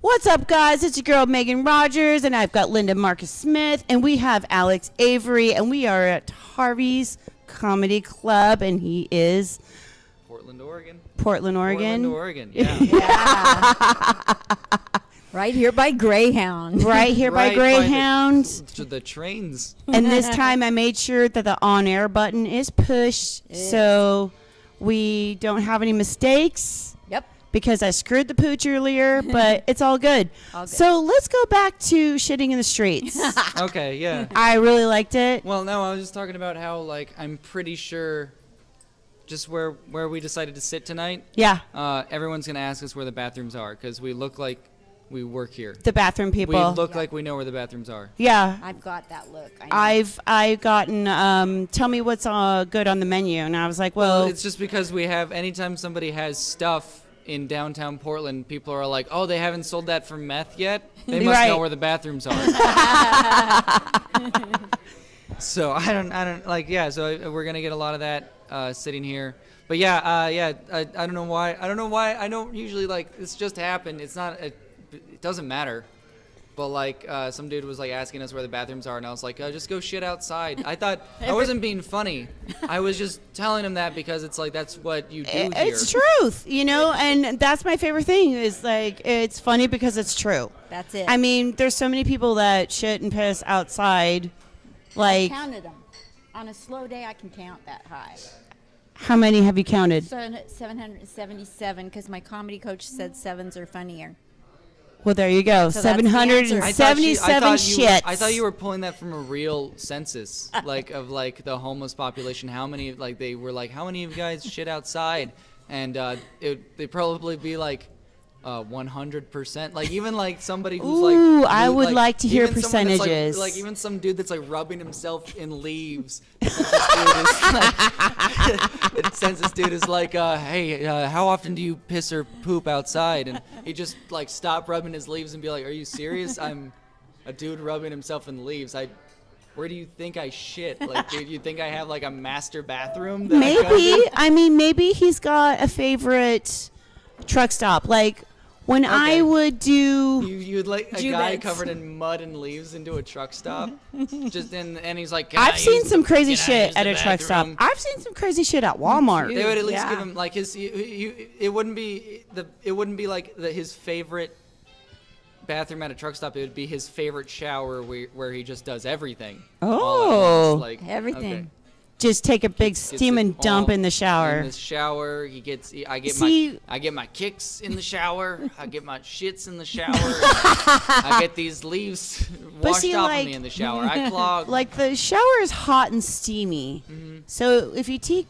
What's up, guys? It's your girl, Megan Rogers, and I've got Linda Marcus Smith, and we have Alex Avery, and we are at Harvey's Comedy Club, and he is... Portland, Oregon. Portland, Yeah. Yeah. Right here by Greyhound. Right here by Greyhound. To the trains. And this time I made sure that the on-air button is pushed, so we don't have any mistakes. Yep. Because I screwed the pooch earlier, but it's all good. So let's go back to shitting in the streets. Okay, yeah. I really liked it. Well, no, I was just talking about how, like, I'm pretty sure just where we decided to sit tonight. Yeah. Everyone's going to ask us where the bathrooms are because we look like we work here. The bathroom people. We look like we know where the bathrooms are. Yeah. I've got that look. I've gotten, tell me what's good on the menu. And I was like, well. It's just because we have, anytime somebody has stuff in downtown Portland, people are like, oh, they haven't sold that for meth yet? They must know where the bathrooms are. So I don't like, yeah, so we're going to get a lot of that sitting here. But yeah, I don't know why. I don't usually, like, it's just happened. It's not, it doesn't matter. But, like, some dude was, like, asking us where the bathrooms are, and I was like, just go shit outside. I thought, I wasn't being funny. I was just telling him that because it's, like, that's what you do here. It's truth, you know, and that's my favorite thing is, like, it's funny because it's true. That's it. I mean, there's so many people that shit and piss outside, like. I counted them. On a slow day, I can count that high. How many have you counted? 777, because my comedy coach said sevens are funnier. Well, there you go. So 777 shits. I thought you were pulling that from a real census, like of like the homeless population. How many? Like they were like, how many of you guys shit outside? And they'd probably be like 100%. Like even like somebody who's like. Ooh, I would like to hear percentages. Like even some dude that's like rubbing himself in leaves. The census dude is like, hey, how often do you piss or poop outside? And he just like stop rubbing his leaves and be like, are you serious? I'm a dude rubbing himself in leaves. Where do you think I shit? Like, dude, you think I have like a master bathroom? Maybe. I mean, maybe he's got a favorite truck stop. Like when I would do. You'd like a guy covered in mud and leaves into a truck stop, just and he's like. I've seen some crazy shit at a truck stop. I've seen some crazy shit at Walmart. They would at least give him like his. It wouldn't be like his favorite bathroom at a truck stop. It would be his favorite shower where he just does everything. Oh, like everything. Okay. Just take a big steaming dump in the shower. In the shower, I get my kicks in the shower. I get my shits in the shower. I get these leaves washed off of me in the shower. I clog. Like the shower is hot and steamy. Mm-hmm. So if you take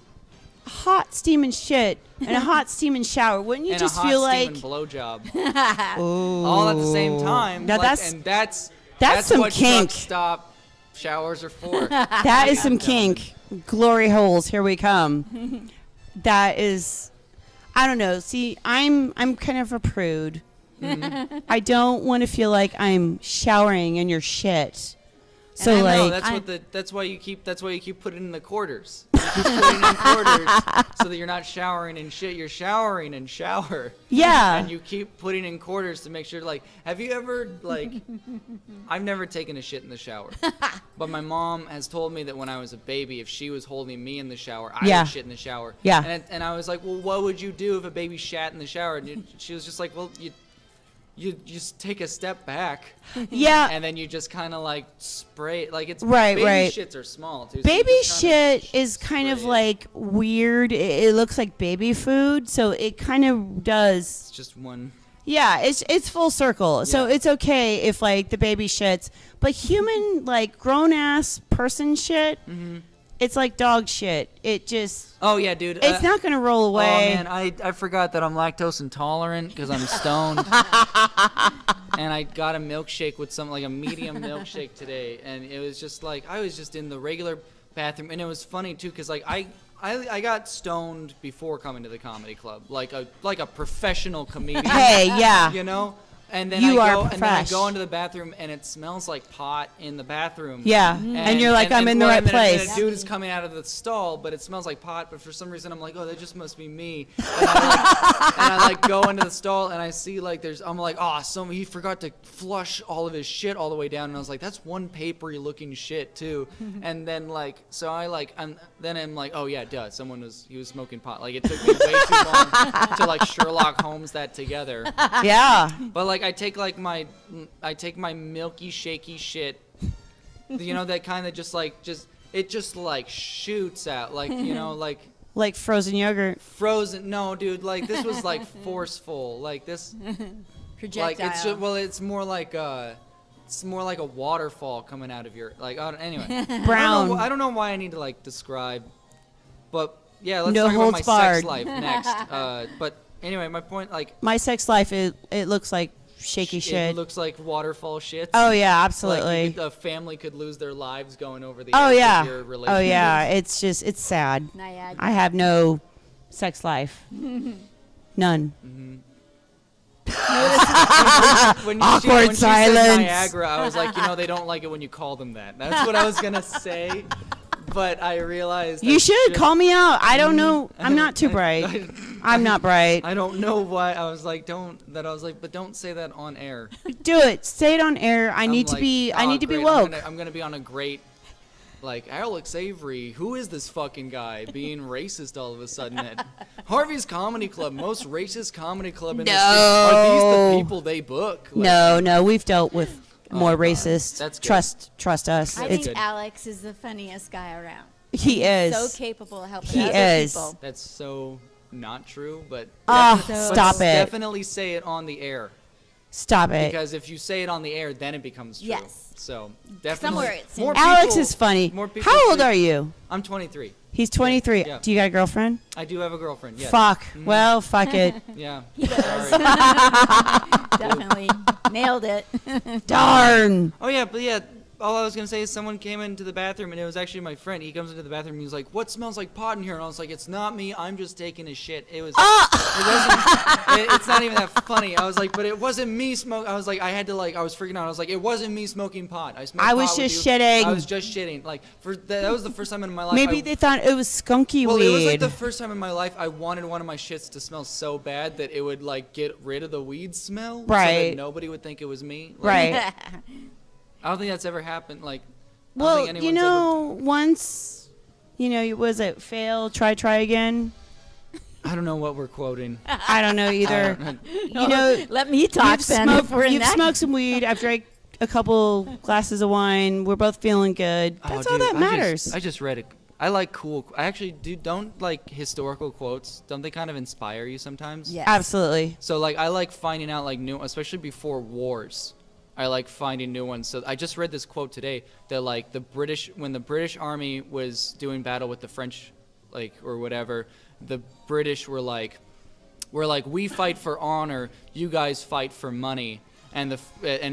hot steaming shit and a hot steaming shower, wouldn't you just feel like a hot steaming blowjob? All at the same time. Now like, that's some what kink. Truck stop showers are for. That is some kink. Glory holes, here we come. That is, I don't know. See, I'm kind of a prude. Mm-hmm. I don't want to feel like I'm showering in your shit. So and like, that's why you keep putting in the quarters. You keep putting in quarters so that you're not showering in shit. You're showering in shower. Yeah. And you keep putting in quarters to make sure. Like, have you ever like? I've never taken a shit in the shower, but my mom has told me that when I was a baby, if she was holding me in the shower, I would shit in the shower. Yeah. And I was like, well, what would you do if a baby shat in the shower? And she was just like, well, you just take a step back. Yeah. And then you just kind of like spray it. Like it's baby shits are small too. So baby shit is kind of like weird. It looks like baby food, so it kind of does. It's just one. Yeah, it's full circle. Yeah. So it's okay if like the baby shits, but human like grown ass person shit. Mm-hmm. It's like dog shit. It just. Oh yeah, dude. It's not gonna roll away. Oh man, I forgot that I'm lactose intolerant because I'm stoned. And I got a milkshake with something like a medium milkshake today, and it was just like I was just in the regular bathroom, and it was funny too because like I got stoned before coming to the comedy club, like a professional comedian. Hey, yeah. You know. And then You I are go, and then I fresh. go into the bathroom, and it smells like pot in the bathroom. Yeah, and you're like, I'm in the well, right and then place. a dude is coming out of the stall, but it smells like pot. But for some reason, I'm like, oh, that just must be me. And I go into the stall, and I see like I'm like, oh, he forgot to flush all of his shit all the way down, and I was like, that's one papery looking shit too. And then then I'm like, oh yeah, duh, he was smoking pot. Like it took me way too long to like Sherlock Holmes that together. Yeah. But like I take my milky shaky shit, that kind of just like shoots out, like Like frozen yogurt. frozen. No, dude, like this was like forceful, like this, Projectile. like it's more like a waterfall coming out of your anyway. Brown. I don't know why I need to like describe, but yeah, let's No talk about my holds barred. sex life next. But anyway, my point, like. My sex life, it looks like shaky shit. It looks like waterfall shit. Oh yeah, absolutely. Like a family could lose their lives going over the Oh edge yeah. of your relationship. Oh yeah. It's sad. Niagara. I have no sex life. None. Awkward When she silence. said Niagara, I was like, they don't like it when you call them that. That's what I was gonna say, but I realized You should call me out. I don't know. I'm not too bright. I'm not bright. I don't know why. I was like, but don't say that on air. Do it. Say it on air. I I'm need to like, be. I oh, need to be great, woke. I'm gonna be on a great. Like, Alex Avery, who is this fucking guy being racist all of a sudden at Harvey's Comedy Club, most racist comedy club in the city? Are these the people they book? Like, No. We've dealt with more God. racist. That's good. Trust us. I It's think Alex is the funniest guy around. he is. So capable of helping He other is. people. That's so not true, but Ah, but stop it. Definitely say it on the air, Stop it. because if you say it on the air, then it becomes true. Yes. So definitely. Somewhere it's in more there. Alex people- is funny. More people How old should- are you? I'm 23. He's 23. Yeah. Do you got a girlfriend? I do have a girlfriend. Yes. Fuck. Well, fuck it. Yeah. He does. Sorry. Definitely nailed it. Darn. Oh yeah, but yeah. All I was gonna say is someone came into the bathroom, and it was actually my friend. He comes into the bathroom and he's like, "What smells like pot in here?" And I was like, "It's not me. I'm just taking a shit." It was. It wasn't. It's not even that funny. I was like, "But it wasn't me smoke." I was like, I was freaking out. I was like, "It wasn't me smoking pot. I smoked I was pot with just you. shitting. I was just shitting." Like that was the first time in my life. Maybe they thought it was skunky Well, weed. it was like the first time in my life I wanted one of my shits to smell so bad that it would like get rid of the weed smell, so Right. that nobody would think it was me. Like, Right. I don't think that's ever happened. Like. I don't Well, think anyone's once, was it fail, try again? I don't know what we're quoting. I don't know either. Let me talk then. If we're in You've that. smoked some weed. I've drank a couple glasses of wine. We're both feeling good. That's all that matters. I just read it. I like cool. I actually don't like historical quotes. Don't they kind of inspire you sometimes? Yes. Absolutely. So like I like finding out like new, especially before wars. I like finding new ones. So I just read this quote today that like when the British Army was doing battle with the French, like or whatever, the British were like, we fight for honor, you guys fight for money. And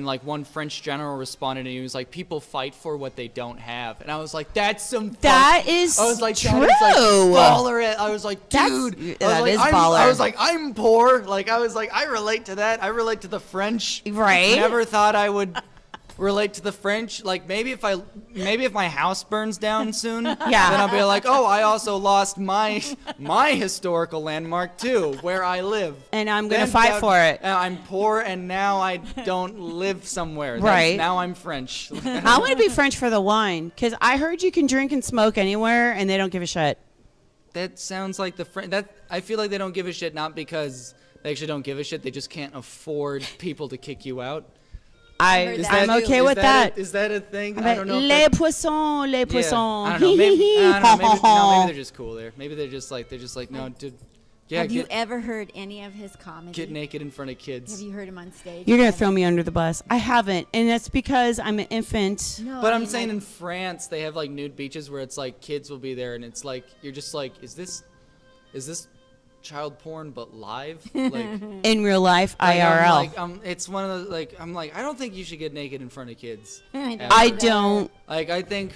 like one French general responded and he was like, people fight for what they don't have. And I was like, that's some That is I was like, true. that is like baller. I was like, That's- dude, that is I baller. was like, I'm poor. Like I was like, I relate to that. I relate to the French. Right. Never thought I would relate to the French. Like maybe if my house burns down soon, Yeah. then I'll be like, oh, I also lost my historical landmark too, where I live. And I'm going to Then fight that- for it. I'm poor and now I don't live somewhere. Right. Now I'm French. I want to be French for the wine because I heard you can drink and smoke anywhere and they don't give a shit. That sounds like the French. I feel like they don't give a shit, not because they actually don't give a shit. They just can't afford people to kick you out. heard that. I'm okay with that. Is that a thing? I'm I like, don't know. if les that- poissons, les Yeah, poissons. I don't know. Maybe, I don't know. Maybe they're just cool there. Maybe they're just like no, dude. Yeah, Have you get ever heard any of his comedy? naked in front of kids. Have you heard him on stage? You're going to throw me under the bus. I haven't. And that's because I'm an infant. No, But I I'm mean, saying like, in France they have like nude beaches where it's like kids will be there and it's like you're just like, is this child porn but live? Like. In real life, Like, IRL. it's one of those like I'm like I don't think you should get naked in front of kids. I don't ever. I don't. Like I think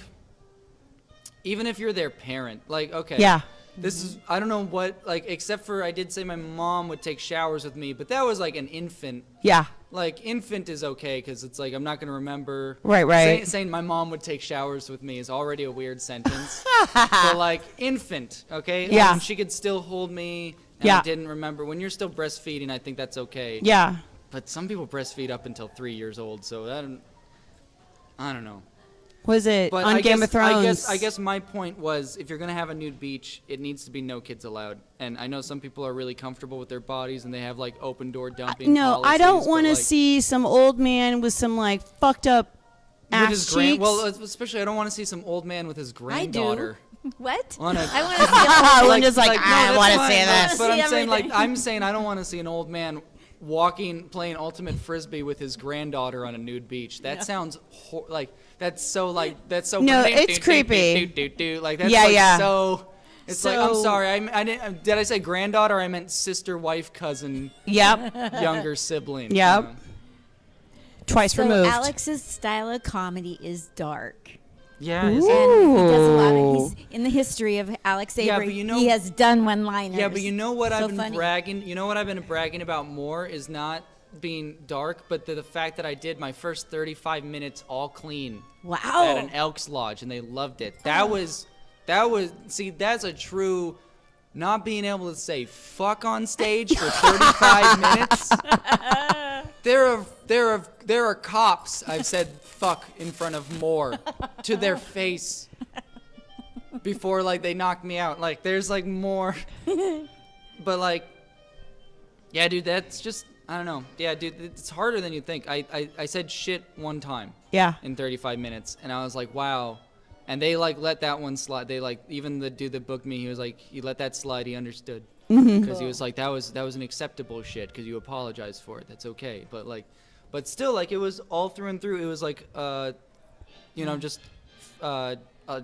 even if you're their parent, like okay, Yeah. This is, I don't know what, like, except for I did say my mom would take showers with me, but that was like an infant. Yeah. Like, infant is okay because it's like I'm not going to remember. Right. Saying my mom would take showers with me is already a weird sentence. But, like, infant, okay? Yeah. She could still hold me, and I didn't remember. When you're still breastfeeding, I think that's okay. Yeah. But some people breastfeed up until 3 years old, so I don't know. Was it But on Game of Thrones? I guess my point was, if you're going to have a nude beach, it needs to be no kids allowed. And I know some people are really comfortable with their bodies and they have like open door dumping No, I don't want to see some old man with some like fucked up ass cheeks. Well, especially I don't want to see some old man with his granddaughter. What? On a, I want to see. Linda's like, I want to see this. But See I'm saying I don't want to see an old man playing ultimate frisbee with his granddaughter on a nude beach. That sounds that's so. No, it's creepy. Like that's so. It's like, I'm sorry. I didn't. Did I say granddaughter? I meant sister, wife, cousin. Yep. Younger sibling. Yep. Twice So removed. Alex's style of comedy is dark. Yeah. And he does a lot of, he's in the history of Alex Avery. Yeah, but you know, he has done one-liners. Yeah, but you know what I've been funny. bragging. You know what I've been bragging about more is not being dark, but the fact that I did my first 35 minutes all clean. Wow. At an Elks Lodge, and they loved it. That was. See, that's a true. Not being able to say fuck on stage for 35 minutes. There are cops I've said fuck in front of more to their face before like they knocked me out. Like there's like more. But like, yeah, dude, that's just, I don't know. Yeah, dude, it's harder than you think. I said shit one time. Yeah. In 35 minutes, and I was like, wow. And they like let that one slide. They like, even the dude that booked me, he was like, he let that slide. He understood because he was like, that was an acceptable shit because you apologized for it. That's okay. But still, like it was all through and through. It was like, just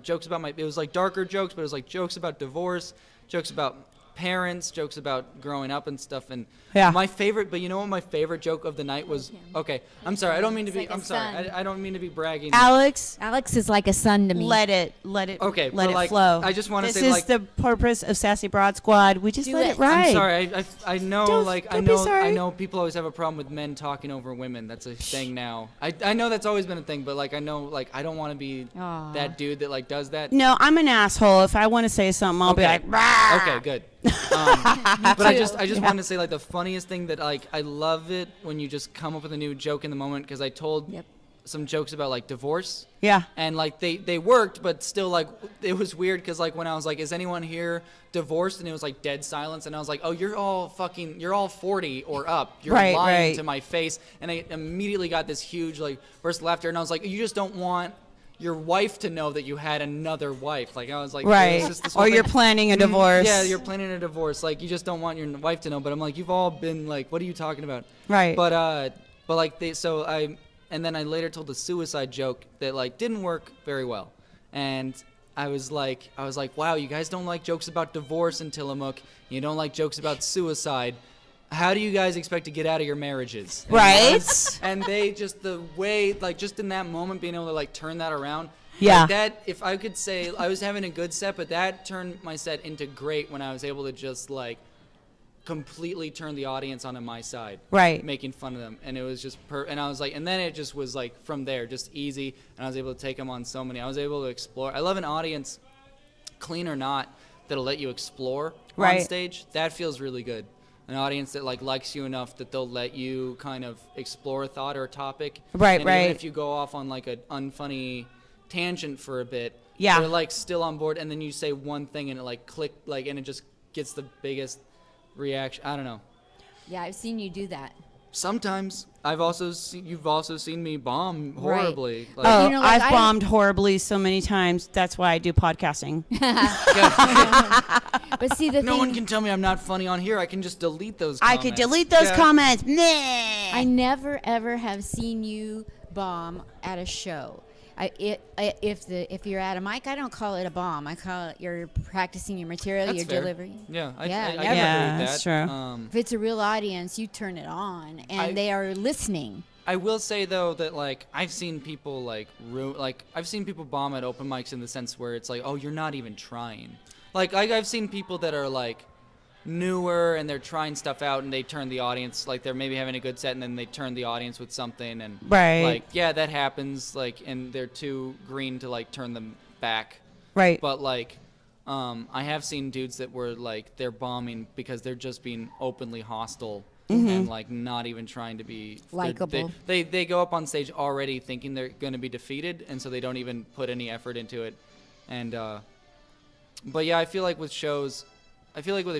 jokes about it was like darker jokes, but it was like jokes about divorce, jokes about parents, jokes about growing up and stuff. And my favorite, but you know what my favorite joke of the night was? Okay, I'm sorry, I don't mean to be. I'm sorry, I don't mean to be bragging. Alex is like a son to me. Let it. Okay, let it like, flow. I just want to say, this like, is the purpose of Sassy Broad Squad. We just Do let it. it ride. I'm sorry. I know, Don't be sorry. I know people always have a problem with men talking over women. That's a thing now. I know that's always been a thing, but like I know, like I don't want to be that dude that like does that. No, I'm an asshole. If I want to say something, I'll be like, Rah! Okay, good. But I just wanted to say, like, the funniest thing that, like, I love it when you just come up with a new joke in the moment, because I told some jokes about, like, divorce. Yeah. And, like, they worked, but still, like, it was weird, because, like, when I was like, is anyone here divorced? And it was, like, dead silence. And I was like, oh, you're all 40 or up. You're lying to my face. And I immediately got this huge, like, burst of laughter. And I was like, you just don't want your wife to know that you had another wife. Like, I was like, right. This whole Or you're thing. planning a divorce. Yeah, you're planning a divorce. Like, you just don't want your wife to know. But I'm like, you've all been like, what are you talking about? Right. But like and then I later told a suicide joke that like didn't work very well. And I was like, wow, you guys don't like jokes about divorce in Tillamook. You don't like jokes about suicide. How do you guys expect to get out of your marriages? Right. And they just, the way, like, just in that moment, being able to, like, turn that around. Yeah. Like that, if I could say, I was having a good set, but that turned my set into great when I was able to just, like, completely turn the audience onto my side. Right. Making fun of them. And it was just, and I was like, and then it just was, like, from there, just easy. And I was able to take them on so many. I was able to explore. I love an audience, clean or not, that'll let you explore on stage. That feels really good. An audience that like likes you enough that they'll let you kind of explore a thought or a topic. Right, and right. even if you go off on like an unfunny tangent for a bit, yeah, they're like still on board, and then you say one thing and it like click, like, and it just gets the biggest reaction. I don't know. Yeah, I've seen you do that. Sometimes you've also seen me bomb horribly. Right. Like, I've bombed horribly so many times. That's why I do podcasting. But see, the no thing, one can tell me I'm not funny on here. I can just delete those comments. I could delete those comments. Nah. I never ever have seen you bomb at a show. If you're at a mic, I don't call it a bomb. I call it you're practicing your material, That's your fair. delivery. Yeah, I never. agree with that. That's true. If it's a real audience, you turn it on, and they are listening. I will say though that like I've seen people I've seen people bomb at open mics in the sense where it's like, oh, you're not even trying. like I've seen people that are like newer and they're trying stuff out and they turn the audience, like they're maybe having a good set and then they turn the audience with something and Right. like yeah, that happens, like, and they're too green to like turn them back. Right. But like I have seen dudes that were like they're bombing because they're just being openly hostile and like not even trying to be Likeable. They go up on stage already thinking they're going to be defeated, and so they don't even put any effort into it. And but yeah, I feel like with a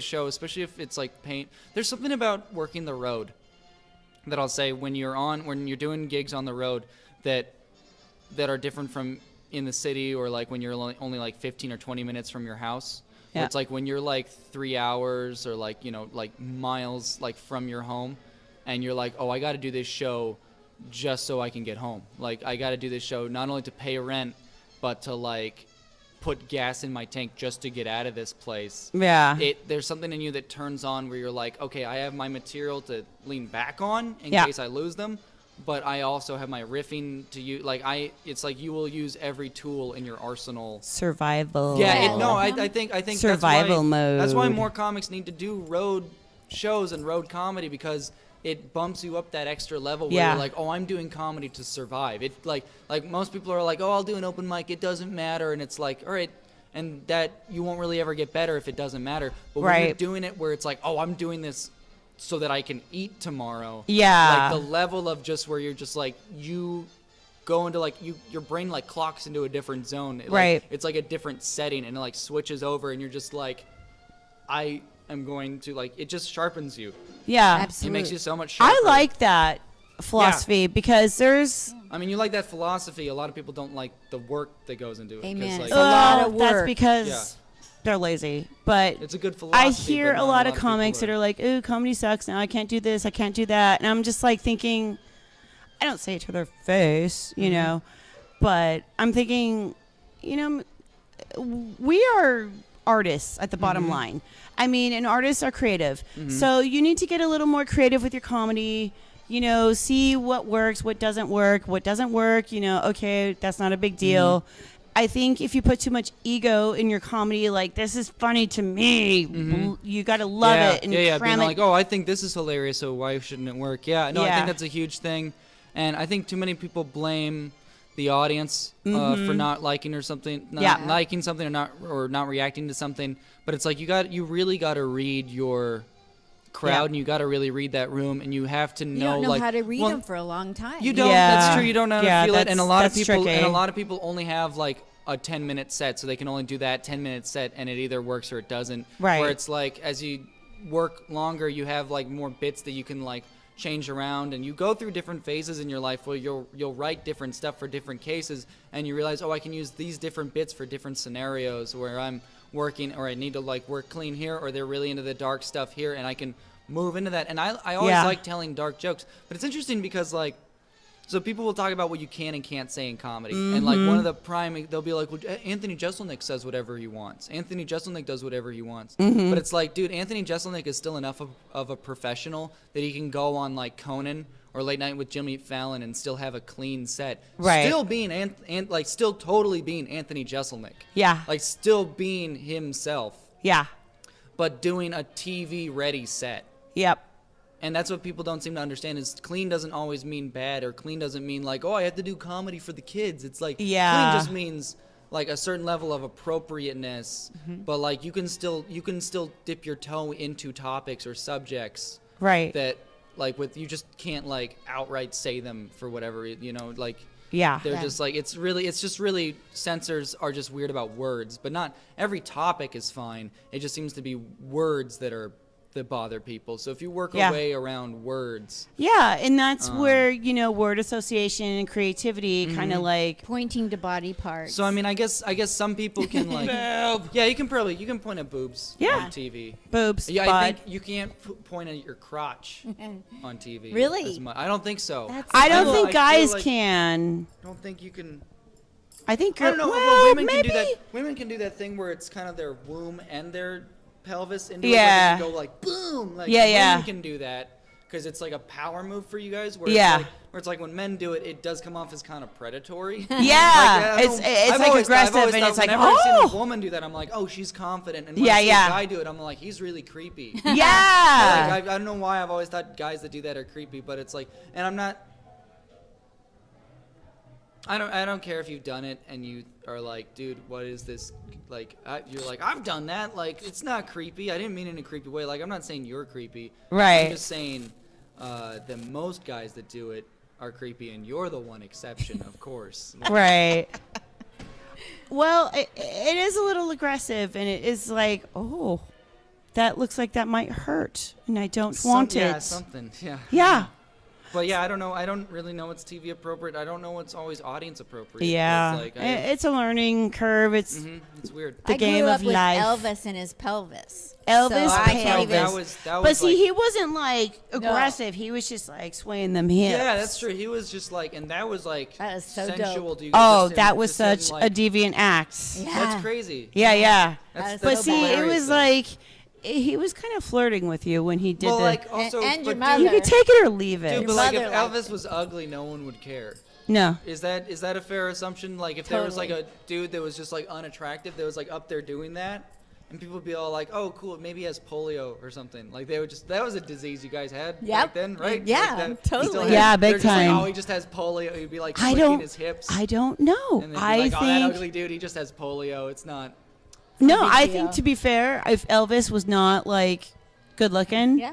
show, especially if it's like paint, there's something about working the road that I'll say when you're doing gigs on the road that are different from in the city, or like when you're only like 15 or 20 minutes from your house. Yeah. It's like when you're like 3 hours or like, you know, like miles like from your home, and you're like, oh, I got to do this show just so I can get home. Like I got to do this show not only to pay rent, but to like put gas in my tank just to get out of this place. Yeah. There's something in you that turns on where you're like, okay, I have my material to lean back on in Yeah. case I lose them, but I also have my riffing to use. Like it's like you will use every tool in your arsenal. Survival. Yeah, I think Survival mode. That's why more comics need to do road shows and road comedy, because it bumps you up that extra level where Yeah. you're like, oh, I'm doing comedy to survive. It like most people are like, oh, I'll do an open mic, it doesn't matter, and it's like, all right, and that you won't really ever get better if it doesn't matter. But when you're Right. doing it where it's like, oh, I'm doing this so that I can eat tomorrow. Yeah. Like the level of just where you're just like, you go into like your brain like clocks into a different zone. Right. It's like a different setting, and it like switches over, and you're just like, I am going to like, it just sharpens you. Yeah. It Absolutely. makes you so much sharper. I like that philosophy because there's I mean, you like that philosophy. A lot of people don't like the work that goes into it. 'cause, Amen. Like, It's a lot of that's work. because Yeah. they're lazy. But it's a good philosophy. I hear but a not lot of people comics that are like, "Ooh, comedy sucks now. I can't do this. I can't do that." And I'm just like thinking, I don't say it to their face, you know, but I'm thinking, you know, we are artists at the bottom line. I mean, and artists are creative. So you need to get a little more creative with your comedy. You know, see what works, what doesn't work. What doesn't work, you know, okay, that's not a big deal. I think if you put too much ego in your comedy, like, this is funny to me, you got to love it and being cram it. like, oh, I think this is hilarious, so why shouldn't it work? Yeah, no, I Yeah. think that's a huge thing, and I think too many people blame the audience for not liking or something, not Yeah. liking something or not reacting to something. But it's like you really got to read your crowd, Yeah. and you got to really read that room, and you have to know, You don't know like, how to read well, them for a long time. You don't. Yeah. That's true. You don't know how Yeah, to feel it, and a lot of that's people tricky. only have like a 10-minute set, so they can only do that 10-minute set, and it either works or it doesn't. Right. Where it's like as you work longer, you have like more bits that you can like change around, and you go through different phases in your life where you'll write different stuff for different cases, and you realize, oh, I can use these different bits for different scenarios where I'm working, or I need to like work clean here, or they're really into the dark stuff here, and I can move into that. And I always Yeah. like telling dark jokes, but it's interesting because like, so people will talk about what you can and can't say in comedy, and like one of the they'll be like, well, Anthony Jeselnik says whatever he wants. Anthony Jeselnik does whatever he wants. But it's like, dude, Anthony Jeselnik is still enough of a professional that he can go on like Conan or Late Night with Jimmy Fallon and still have a clean set. Right. Still being like still totally being Anthony Jeselnik. Yeah. Like still being himself, Yeah. but doing a TV ready set. Yep. And that's what people don't seem to understand is clean doesn't always mean bad, or clean doesn't mean like, oh, I have to do comedy for the kids. It's like Yeah. clean just means like a certain level of appropriateness, but like you can still dip your toe into topics or subjects Right. that like you just can't like outright say them for whatever, you know, like Yeah. they're Yeah. just like it's just really censors are just weird about words, but not every topic is fine. It just seems to be words that bother people. So if you work Yeah. a way around words, Yeah, and that's where, you know, word association and creativity kind of like Pointing to body parts. so I mean, I guess some people can like, yeah, you can point at boobs Yeah. on TV. boobs, Yeah, I butt. think you can't point at your crotch on TV. Really? as much. I don't think so. That's- I don't feel- think I feel guys like- can. I don't think you can. I think I don't know. Well, women maybe. can do that. Women can do that thing where it's kind of their womb and their pelvis into Yeah. it. Where they can go like boom. Like Yeah, yeah. Women can do that because it's like a power move for you guys. Where Yeah. it's like where it's like when men do it, it does come off as kind of predatory. Yeah, Like, it's like aggressive, and it's like, whenever I've seen oh. a woman do that, I'm like, oh, she's confident. And when Yeah, I see yeah. a guy do it, I'm like, he's really creepy. Yeah. Like, I don't know why I've always thought guys that do that are creepy, but it's like, and I'm not. I don't care if you've done it and you are like, dude, what is this? Like, you're like, I've done that. Like, it's not creepy. I didn't mean it in a creepy way. Like, I'm not saying you're creepy. Right. I'm just saying that most guys that do it are creepy, and you're the one exception, of course. Right. Well, it is a little aggressive, and it is like, oh, that looks like that might hurt, and I don't want it. Yeah, something. Yeah. Yeah. But yeah, I don't know. I don't really know what's TV appropriate. I don't know what's always audience appropriate. Yeah. It's, like, it's a learning curve. It's it's weird. the game I of grew up life. with Elvis in his pelvis. Elvis so I can't even. pelvis. That was But see, like, he wasn't like aggressive. He was just like swaying them hips. yeah, that's true. He was just like, and that was like That was so sensual. dope. Dude. Oh, Just him- that was just him, such like, a deviant act. Yeah. That's crazy. Yeah, yeah. That's But so see, it hilarious, was though. like he was kind of flirting with you when he did well, the. like also, And your but mother. You dude, could take it or leave it. dude, Your but like if mother liked Elvis was ugly, no one would care. No. Is that a fair assumption? Like if there was like Totally. a dude that was just like unattractive that was like up there doing that, and people would be all like, "Oh, cool, maybe he has polio or something." Like they would just that was a disease you guys had back Yep. then, right? Yeah, Like that, totally. you still had- Yeah, big they're just time. Like, oh, he just has polio. He'd be like I flicking don't. his hips. I don't know. and they'd be I like, oh, that think. ugly dude, he just has polio. It's not. No, big I deal. think to be fair, if Elvis was not like good looking, Yeah.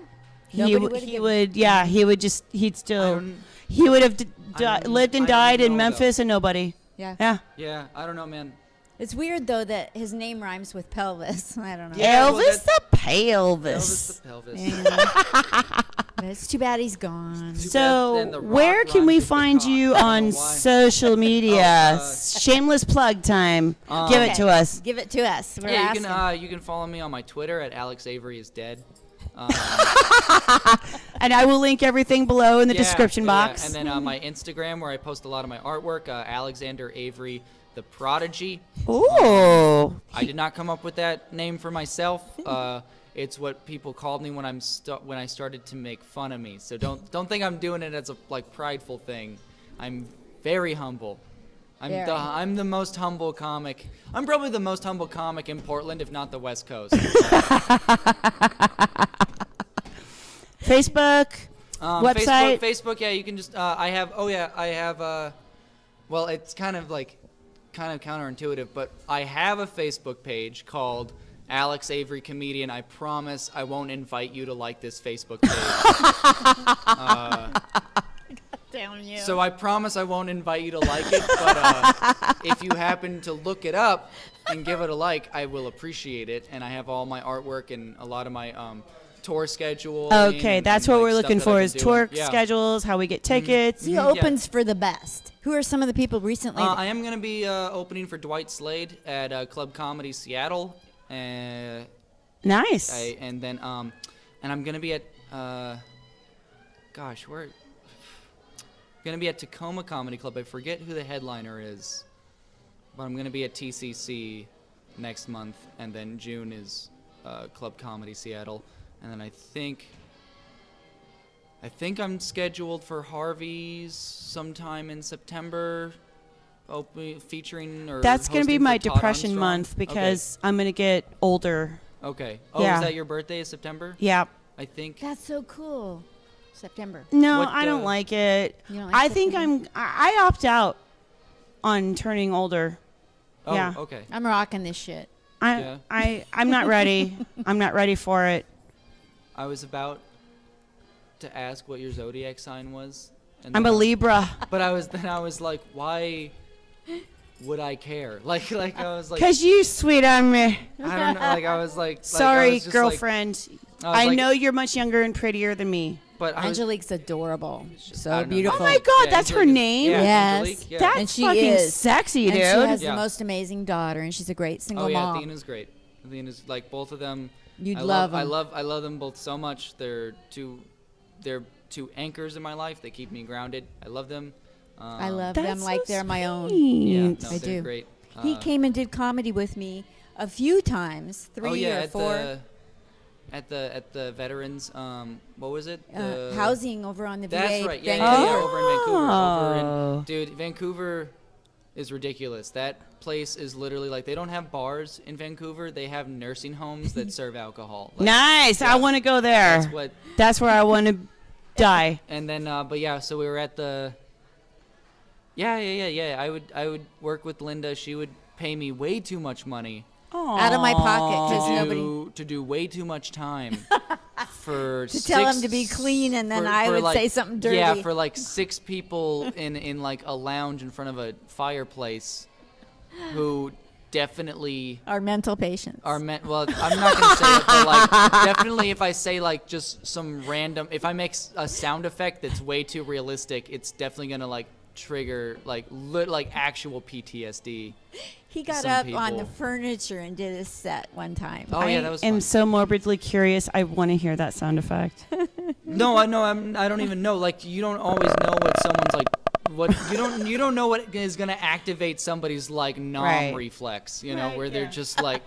he Nobody would. would've He given- would. Yeah, he would just. He'd I still. don't- He would have I don't- lived and I don't died in know, Memphis and nobody. Yeah. Yeah. Yeah, I don't know, man. It's weird though that his name rhymes with pelvis. I don't know. Yeah, well, Elvis that- the Elvis pelvis. the pelvis. Yeah. But it's too bad he's gone. Too bad So, then The Rock where can rhymes we with the find cock. you I don't on know why. social media? Oh, Shameless plug time. Give it Okay. to us. Give it to us. We're Yeah, you asking. can follow me on my Twitter at Alex Avery is dead. And I will link everything below in the Yeah, description yeah, box. And then my Instagram where I post a lot of my artwork, Alexander Avery the Prodigy. Ooh. I did not come up with that name for myself. It's what people called me when when I started to make fun of me. So don't think I'm doing it as a like prideful thing. I'm very humble. Very. I'm the most humble comic. I'm probably the most humble comic in Portland, if not the West Coast. Facebook, website. Facebook, yeah, you can just I have well, it's kind of counterintuitive, but I have a Facebook page called Alex Avery Comedian. I promise I won't invite you to like this Facebook page. Down you. So I promise I won't invite you to like it, but if you happen to look it up and give it a like, I will appreciate it. And I have all my artwork and a lot of my tour schedule. Okay, that's what we're stuff looking that for I've is been tour doing. Yeah. schedules, how we get tickets. He Yeah. opens for the best. Who are some of the people recently? I am going to be opening for Dwight Slade at Club Comedy Seattle. Nice. And then and I'm going to be at where going to be at Tacoma Comedy Club. I forget who the headliner is, but I'm going to be at TCC next month, and then June is Club Comedy Seattle, and then I think I'm scheduled for Harvey's sometime in September, featuring or That's going to be hosting for my Todd depression Armstrong. month because I'm going to get older. Okay. Oh, Yeah. is that your birthday? Is September? Yeah. I think. That's so cool. September. No, What, I don't like it. You don't like I think September? I opt out on turning older. Oh, Yeah. okay. I'm rocking this shit. Yeah. I'm not ready. I'm not ready for it. I was about to ask what your zodiac sign was. And I'm a then- Libra. But I was like, why would I care? Like I was like, Cause you sweet on me. I don't know. Like I was like, I Sorry, was just girlfriend. I was I like- know you're much younger and prettier than me. but I was, Angelique's adorable. I So don't know. beautiful. Oh my God, Yeah, that's her Angelique is- name. Yeah, Yes. Angelique, yeah. That's And she fucking is. sexy, dude. And she has Yeah. the most amazing daughter, and she's a great single Oh yeah, mom. Athena's great. Athena's like both of them. You'd I love I them. love them both so much. They're two anchors in my life. They keep me grounded. I love them. I love That's them like so they're my own. Yeah, sweet. no, I they're do. great. He came and did comedy with me a few times, 3 oh yeah, or at 4. at the veterans. What was it? Housing over on the VA. That's right. Yeah, Vancouver. over in Vancouver. Oh. Dude, Vancouver is ridiculous. That place is literally like, they don't have bars in Vancouver. They have nursing homes that serve alcohol. Like, Nice. yeah, I want to go there. That's where I want to die. And then, but yeah, so we were at the. Yeah. I would work with Linda. She would pay me way too much money. Out of my pocket, because to do way too much time for to tell him to be clean, and then I would say something dirty. Yeah, for like 6 people in like a lounge in front of a fireplace, who definitely are mental patients. Well, I'm not gonna say it, but like definitely, if I say like just some random, if I make a sound effect that's way too realistic, it's definitely gonna like trigger like actual PTSD. He got up on the furniture and did a set one time. Oh yeah, that was fun. I am so morbidly curious. I want to hear that sound effect. No, I know. I don't even know. Like, you don't always know what someone's like. What you don't know what is gonna activate somebody's like reflex. You know, where they're just like.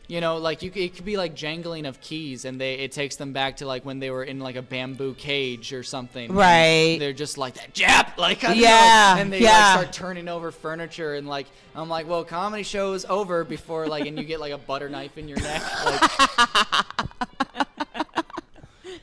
You know, like it could be like jangling of keys, and it takes them back to like when they were in like a bamboo cage or something. Right. They're just like that jap, like and they like start turning over furniture, and like I'm like, well, comedy show is over before like, and you get like a butter knife in your neck. Like,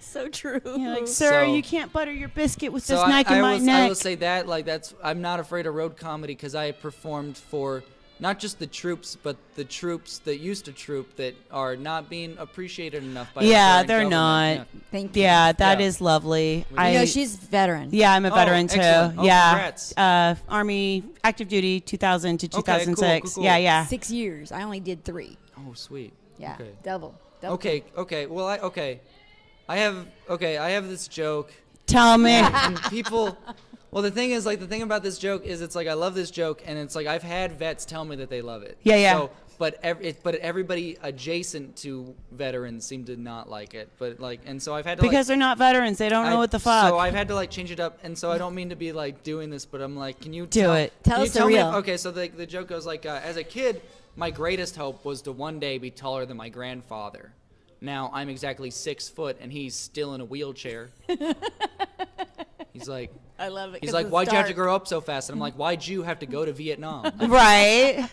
so true. You're like, sir, you can't butter your biscuit with this knife in my neck. neck. I will say that I'm not afraid of road comedy, because I performed for. Not just the troops, but the troops that used to troop that are not being appreciated enough by they're government. not. Yeah. Thank you. Yeah, that is lovely. She's veteran. Yeah, I'm a veteran too. Excellent. Yeah, Congrats. Army active duty 2000 to 2006. Cool. Yeah. 6 years. I only did 3. Oh, sweet. Yeah, okay. double. Okay. Well, I have this joke. Tell me. And people. Well, the thing is, like, the thing about this joke is, it's like, I love this joke, and it's like, I've had vets tell me that they love it. Yeah. So, but everybody adjacent to veterans seem to not like it. But like, and so I've had to because they're not veterans, they don't know what the fuck. So I've had to like change it up, and so I don't mean to be like doing this, but I'm like, can you do it? Tell us the real. Okay, so the joke goes like, as a kid, my greatest hope was to one day be taller than my grandfather. Now I'm exactly 6 foot, and he's still in a wheelchair. He's like. I love it. He's like, why'd you have to grow up so fast? And I'm like, why'd you have to go to Vietnam? Right.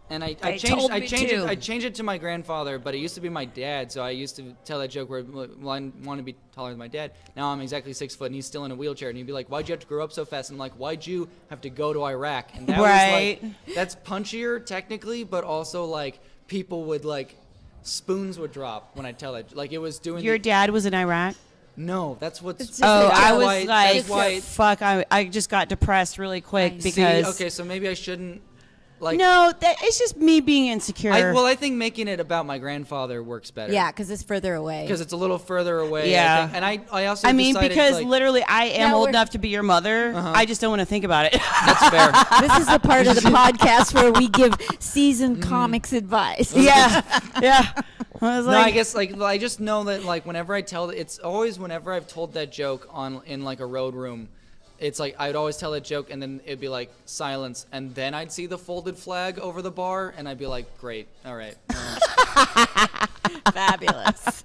And I changed it to my grandfather, but it used to be my dad. So I used to tell that joke where, well, I want to be taller than my dad. Now I'm exactly 6 foot, and he's still in a wheelchair. And he'd be like, why'd you have to grow up so fast? And I'm like, why'd you have to go to Iraq? And that was like, that's punchier technically, but also like people would like, spoons would drop when I tell it. Like, it was doing. Your dad was in Iraq? No, that's what's. I was like, fuck! I just got depressed really quick because. Okay, so maybe I shouldn't. Like, no, it's just me being insecure. I think making it about my grandfather works better. Yeah, because it's further away. Because it's a little further away. Yeah. I think. And I also. I mean, decided, because like, literally, I am old enough to be your mother. I just don't want to think about it. That's fair. This is the part of the podcast where we give seasoned comics advice. Yeah. I guess like I just know that like whenever I tell it's always whenever I've told that joke in like a road room, it's like I'd always tell that joke, and then it'd be like silence, and then I'd see the folded flag over the bar, and I'd be like, great, all right. Fabulous.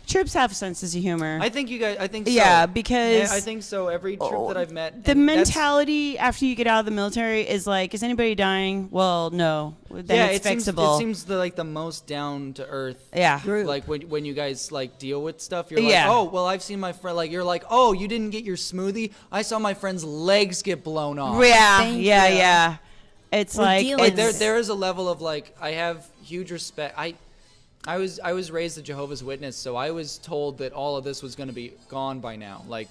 Troops have senses of humor. I think so. Yeah, because I think so. Every troop that I've met. The mentality after you get out of the military is like, is anybody dying? Well, no. Then it's fixable. It seems like the most down to earth. Yeah. Like when you guys like deal with stuff, you're like, oh, well, I've seen my friend. Like, you're like, oh, you didn't get your smoothie. I saw my friend's legs get blown off. Yeah. It's like there is a level of like, I have huge respect. I was raised a Jehovah's Witness, so I was told that all of this was going to be gone by now. Like,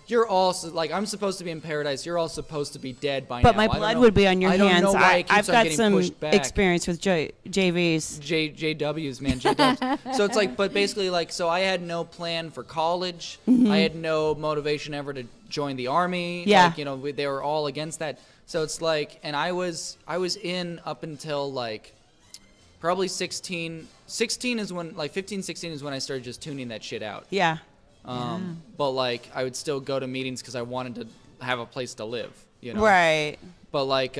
you're all like, I'm supposed to be in paradise. You're all supposed to be dead by now. But my blood would be on your hands. I don't know why it keeps I've got some experience with JVs. JWs, man. JWs. So it's like, but basically, like, so I had no plan for college. I had no motivation ever to join the army. Yeah. Like, they were all against that. So it's like, and I was in up until like. Probably 16 is when, like 15, 16 is when I started just tuning that shit out. Yeah. But like, I would still go to meetings because I wanted to have a place to live, you know? Right. But like,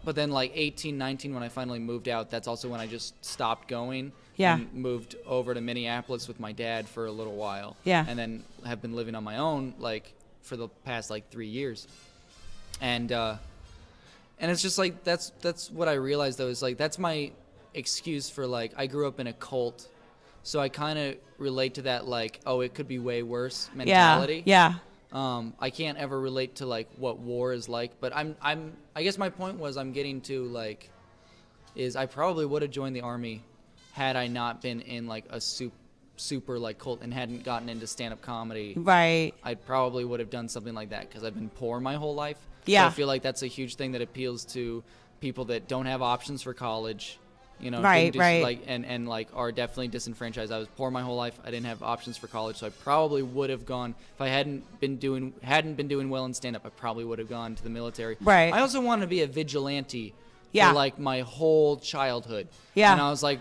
but then like 18, 19, when I finally moved out, that's also when I just stopped going. Yeah. And moved over to Minneapolis with my dad for a little while. Yeah. And then have been living on my own like for the past like 3 years. And it's just like that's what I realized though, is like that's my excuse for like I grew up in a cult. So I kind of relate to that, like, oh, it could be way worse mentality. Yeah. I can't ever relate to like what war is like, but I guess my point was I'm getting to like is I probably would have joined the army had I not been in like a super like cult and hadn't gotten into stand-up comedy. Right. I probably would have done something like that because I've been poor my whole life. Yeah. So I feel like that's a huge thing that appeals to people that don't have options for college. You know, Right, right. Like and like are definitely disenfranchised. I was poor my whole life. I didn't have options for college, so I probably would have gone if I hadn't been doing well in stand up. I probably would have gone to the military. Right. I also wanted to be a vigilante Yeah. for like my whole childhood. Yeah. And I was like,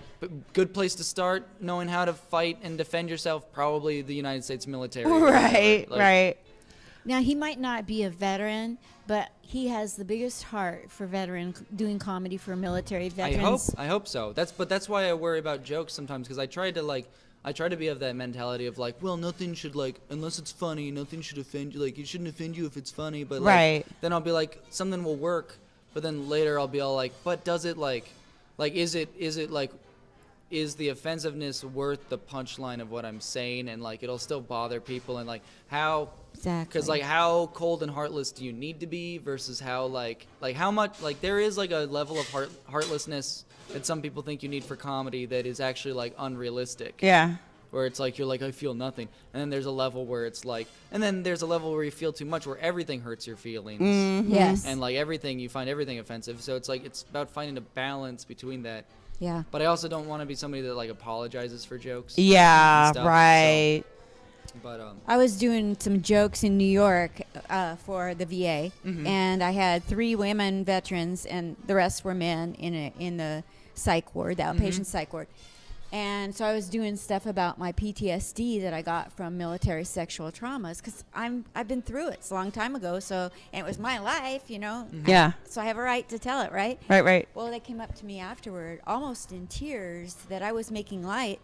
good place to start knowing how to fight and defend yourself. Probably the United States military. Right. Like, Right. Now, he might not be a veteran, but he has the biggest heart for doing comedy for military veterans. I hope so. That's why I worry about jokes sometimes, because I try to be of that mentality of like, well, nothing should like, unless it's funny, nothing should offend you. Like, it shouldn't offend you if it's funny. But like, Right. then I'll be like, something will work. But then later I'll be all like, but does it like is it like, is the offensiveness worth the punchline of what I'm saying? And like, it'll still bother people. And like, how. Exactly. Because like how cold and heartless do you need to be versus how like how much like there is like a level of heartlessness that some people think you need for comedy that is actually like unrealistic. Yeah. Where it's like you're like I feel nothing, and then there's a level where it's like, and then there's a level where you feel too much, where everything hurts your feelings, Yes. and like everything you find everything offensive. So it's like it's about finding a balance between that. Yeah. But I also don't want to be somebody that like apologizes for jokes. Yeah. and stuff, Right. so- But I was doing some jokes in New York for the VA, and I had 3 women veterans, and the rest were men in the psych ward, the outpatient psych ward. And so I was doing stuff about my PTSD that I got from military sexual traumas, because I've been through it. It's a long time ago, and it was my life, you know. Yeah. So I have a right to tell it, right? Right. Well, they came up to me afterward, almost in tears, that I was making light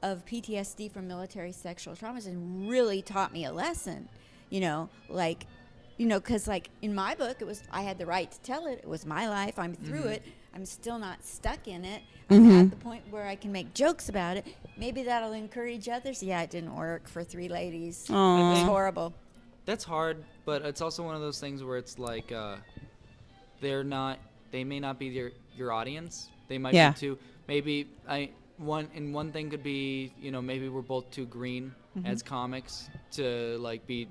of PTSD from military sexual traumas, and really taught me a lesson, because like in my book, I had the right to tell it. It was my life. I'm through it. I'm still not stuck in it. I'm at the point where I can make jokes about it. Maybe that'll encourage others. Yeah, it didn't work for 3 ladies. It was horrible. That's hard, but it's also one of those things where it's like they may not be your audience. They might be too. Maybe one thing could be, maybe we're both too green as comics to like be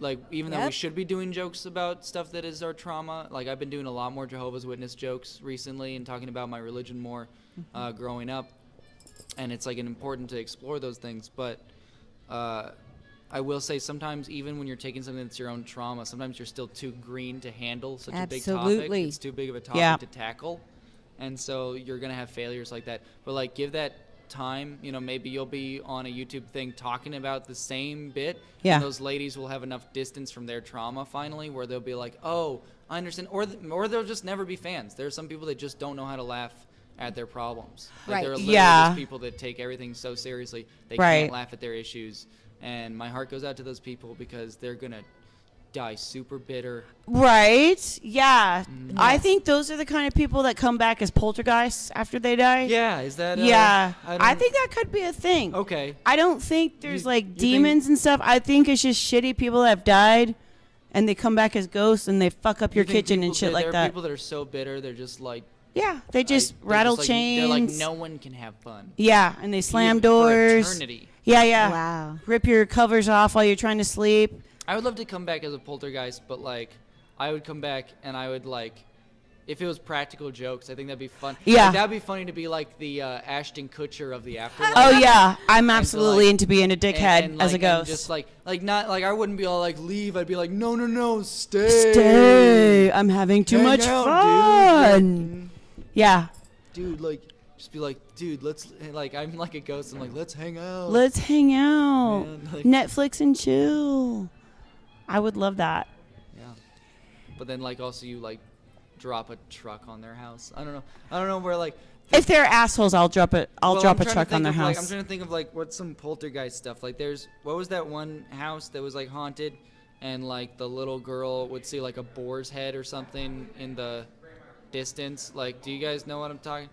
like, even though we should be doing jokes about stuff that is our trauma. Like, I've been doing a lot more Jehovah's Witness jokes recently and talking about my religion more growing up, and it's like important to explore those things. But I will say sometimes, even when you're taking something that's your own trauma, sometimes you're still too green to handle such a big topic. It's too big of a topic to tackle, and so you're gonna have failures like that. But like, give that time. Maybe you'll be on a YouTube thing talking about the same bit, and those ladies will have enough distance from their trauma finally, where they'll be like, "Oh, I understand," or they'll just never be fans. There are some people that just don't know how to laugh at their problems. Like, there are literally just people that take everything so seriously they can't laugh at their issues. And my heart goes out to those people, because they're gonna die super bitter. Right. Yeah. I think those are the kind of people that come back as poltergeists after they die. Yeah. Is that? I think that could be a thing. Okay. I don't think there's like demons and stuff. I think it's just shitty people that have died, and they come back as ghosts and they fuck up your kitchen and shit like there that. There are people that are so bitter, they're just like. Yeah, they just rattle chains. They're like, no one can have fun. Yeah, and they slam For doors. eternity. Yeah. Wow. Rip your covers off while you're trying to sleep. I would love to come back as a poltergeist, but like, I would come back and I would like, if it was practical jokes, I think that'd be fun. Yeah. Like, that'd be funny to be like the Ashton Kutcher of the Afterlife. Oh yeah, I'm absolutely like, into being a dickhead and as a ghost. And just like not like, I wouldn't be all like leave. I'd be like, no, stay. Stay. I'm having too much fun. Yeah. Dude, like, just be like, dude, let's, like, I'm like a ghost. I'm like, let's hang out. Let's hang out. Man, like, Netflix and chill. I would love that. Yeah. But then, like, also you, like, drop a truck on their house. I don't know where like. If they're assholes, I'll drop it. I'll drop a truck on their house. I'm trying to think of like what's some poltergeist stuff. Like what was that one house that was like haunted, and like the little girl would see like a boar's head or something in the distance. Like, do you guys know what I'm talking?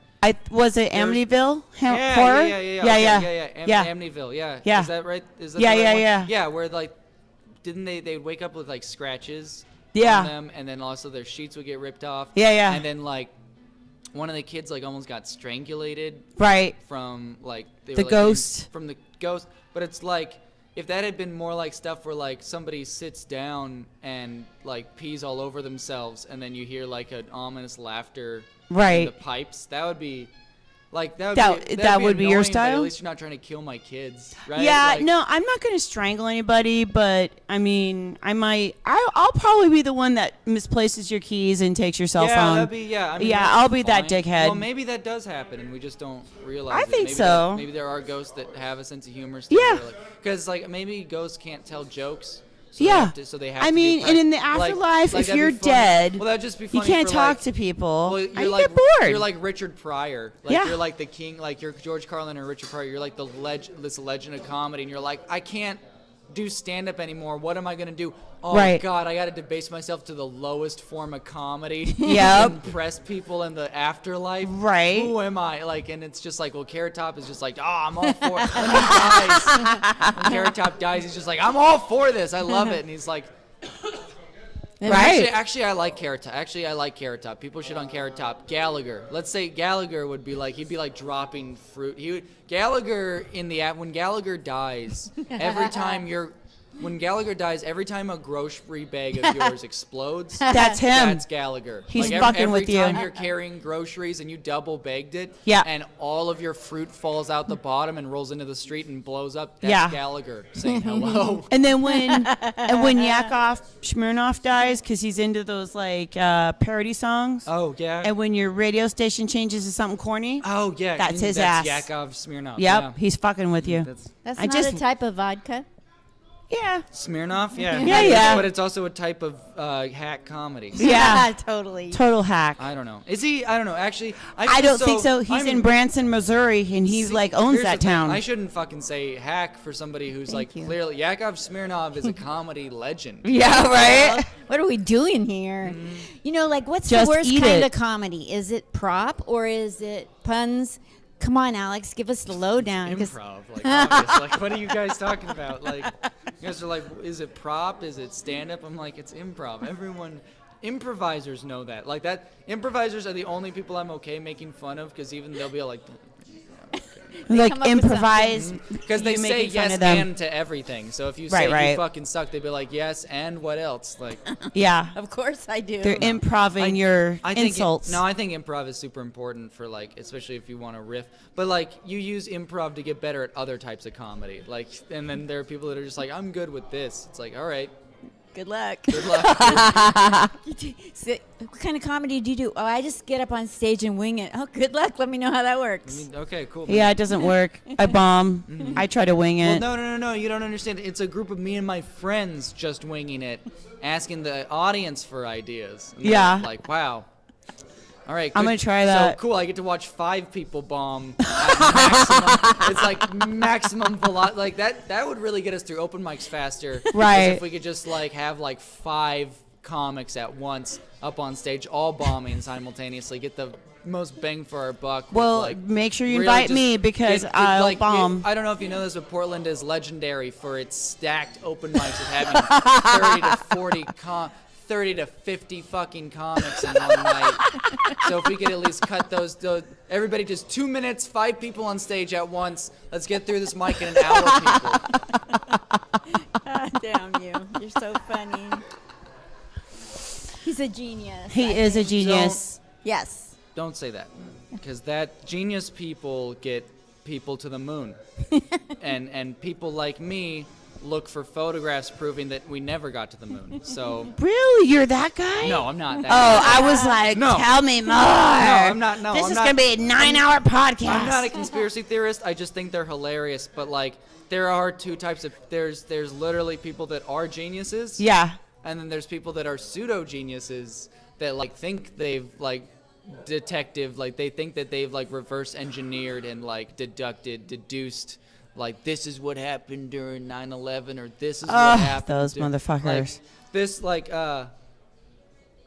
Was it Amityville Yeah, horror? Yeah. Amityville, yeah. Yeah. Is that right? Is that Yeah, the right yeah, one? yeah. Yeah, where like, didn't they'd wake up with like scratches Yeah. on them, and then also their sheets would get ripped off. Yeah. And then like, one of the kids like almost got strangulated. Right. From like The ghost. From the ghost, but it's like. If that had been more like stuff where like somebody sits down and like pees all over themselves, and then you hear like an ominous laughter in the pipes, that would be like that would be your annoying, style. But at least you're not trying to kill my kids, right? Yeah, like, no, I'm not going to strangle anybody, but I mean, I'll probably be the one that misplaces your keys and takes your cell phone. That'd be, I mean, I'll be fine. that dickhead. Well, maybe that does happen, and we just don't realize. I think maybe so. Maybe there are ghosts that have a sense of humor. Yeah. Because like maybe ghosts can't tell jokes. So they have to be and in the afterlife, if you're dead, well, that'd just be funny you can't for, talk like, to people. Well, you get bored. You're like Richard Pryor. Like Yeah. you're like the king. Like you're George Carlin or Richard Pryor. You're like this legend of comedy, and you're like, I can't do stand-up anymore. What am I gonna do? Oh Right. God, I got to debase myself to the lowest form of comedy. Yep. Impress people in the afterlife. Right. Who am I? Like, and it's just like, well, Carrot Top is just like, I'm all for it. When he dies, when Carrot Top dies, he's just like, I'm all for this. I love it. And he's like. Right. Actually, I like Carrot Top. I like Carrot Top. People shit on Carrot Top. Gallagher. Let's say Gallagher would be like, he'd be like dropping fruit. Gallagher when Gallagher dies, when Gallagher dies, every time a grocery bag of yours explodes, That's him. That's Gallagher. He's like fucking every with you. time you're carrying groceries and you double bagged it, Yeah. and all of your fruit falls out the bottom and rolls into the street and blows up, that's Yeah. Gallagher saying hello. And then when YakovSmirnoff dies, because he's into those like parody songs. Oh, yeah. And when your radio station changes to something corny. Oh, yeah. That's his ass. YakovSmirnoff. Yep, Yeah. he's fucking with you. That's I not just- a type of vodka. Yeah. Smirnoff, yeah. Yeah. But it's also a type of hack comedy. Yeah. Totally. Total hack. I don't know. Is he? I don't know. Actually, I don't think so. He's in Branson, Missouri, and he like owns here's that the thing. town. I shouldn't fucking say hack for somebody who's Thank you. clearly YakovSmirnoff is a comedy legend. Yeah, right. What are we doing here? You know, like, what's Just the worst eat kind it. of comedy? Is it prop or is it puns? Come on, Alex, give us the lowdown. 'Cause- Improv, like obvious. Like, what are you guys talking about? Like, you guys are like, is it prop? Is it stand-up? I'm like, it's improv. Improvisers know that. Like that, improvisers are the only people I'm okay making fun of, because even they'll be like, Like come up with improvise. because they you say making fun yes of them. and to everything. So if you Right, say right. you fucking suck, they'd be like, yes, and what else? Like, Yeah. Of course I do. They're improving your I think insults. I think improv is super important for like, especially if you want to riff. But like, you use improv to get better at other types of comedy. Like, and then there are people that are just like, I'm good with this. It's like, all right, Good luck. good luck. So, what kind of comedy do you do? Oh, I just get up on stage and wing it. Oh, good luck. Let me know how that I works. mean, okay, cool. Yeah, it doesn't work. I bomb. I try to wing Well, it. no, you don't understand. It's a group of me and my friends just winging it, asking the audience for ideas. And they're Yeah. like, wow. All right, I'm good. gonna try that. So cool, I get to watch 5 people bomb at maximum. It's like maximum velocity. Like that would really get us through open mics faster. 'Cause Right. If we could just like have like 5 comics at once up on stage, all bombing simultaneously, get the most bang for our buck. with, Well, like, make sure you really invite just me because get, I'll like, bomb. I don't know if you know this, but Portland is legendary for its stacked open mics of having 30 to 40 30 to 50 fucking comics in one night. So if we could at least cut those everybody just 2 minutes, 5 people on stage at once. Let's get through this mic in an hour, people. God damn you. You're so funny. He's a genius. He I is a think. genius. Yes. Don't say that, because that genius people get people to the moon, and people like me look for photographs proving that we never got to the moon. So Really? You're that guy? no, I'm not that. Oh, I was like, No. tell me more. No, I'm not. No, This I'm is not. going to be a 9-hour podcast. I'm not a conspiracy theorist. I just think they're hilarious. But like, there are 2 types of there's literally people that are geniuses. Yeah. And then there's people that are pseudo geniuses that like think they've like detective, like they think that they've like reverse engineered and like deduced like this is what happened during 9/11 or this is what happened. Those motherfuckers. Like, this like I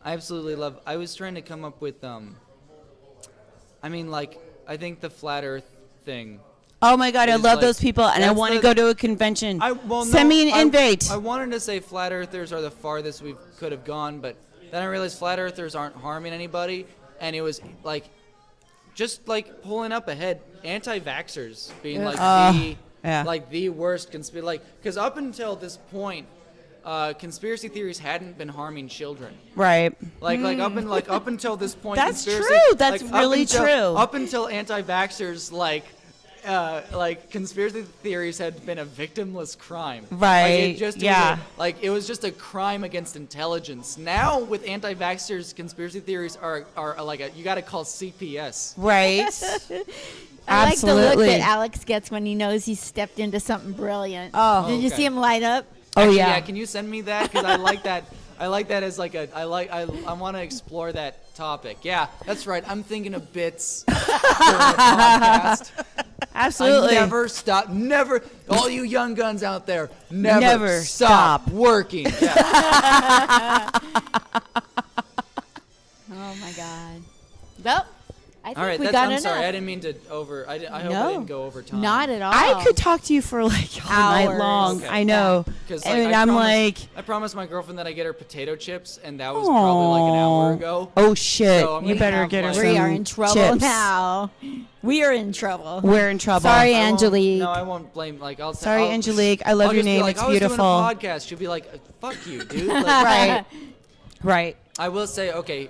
absolutely love. I was trying to come up with I mean like I think the flat Earth thing. Oh my God, I love like- those people, and I that's want to the- go to a convention. Well, Send me an invite. I wanted to say flat earthers are the farthest we could have gone, but then I realized flat earthers aren't harming anybody, and it was like just like pulling up ahead, anti-vaxxers being like the worst conspiracy, like because up until this point, conspiracy theories hadn't been harming children. Right. Like up until this point, That's conspiracy- true. That's like, really true. Up until anti-vaxxers like conspiracy theories had been a victimless crime. Right. It was just a crime against intelligence. Now with anti-vaxxers, conspiracy theories are like you got to call CPS. Right. I like the look Absolutely. that Alex gets when he knows he's stepped into something brilliant. Oh. Did you Okay. see him light up? Actually, yeah. Can you send me that? Because I like that. I like that as like I want to explore that topic. Yeah, that's right. I'm thinking of bits for a podcast. Absolutely. I never stop. Never. All you young guns out there, never, Never stop stop. working. Yeah. Oh my God. Well, I think All right. we got I'm enough. sorry. I didn't mean to over. I hope I didn't go over time. Not at all. I could talk to you for like all night Hours. long. Okay. I know. Because And I'm like, I promised my girlfriend that I get her potato chips, and that was probably like an hour ago. oh shit! So I'm you gonna better have, get her like- some We are in trouble chips. now. We are in trouble. We're in trouble. Sorry, I won't- Angelique. No, I won't blame. Like I'll. Sorry, I'll, Angelique. I love I'll your just be name. like, It's I was beautiful. doing a podcast. She'll be like, "Fuck you, dude." Like, Right. Right. I will say, okay,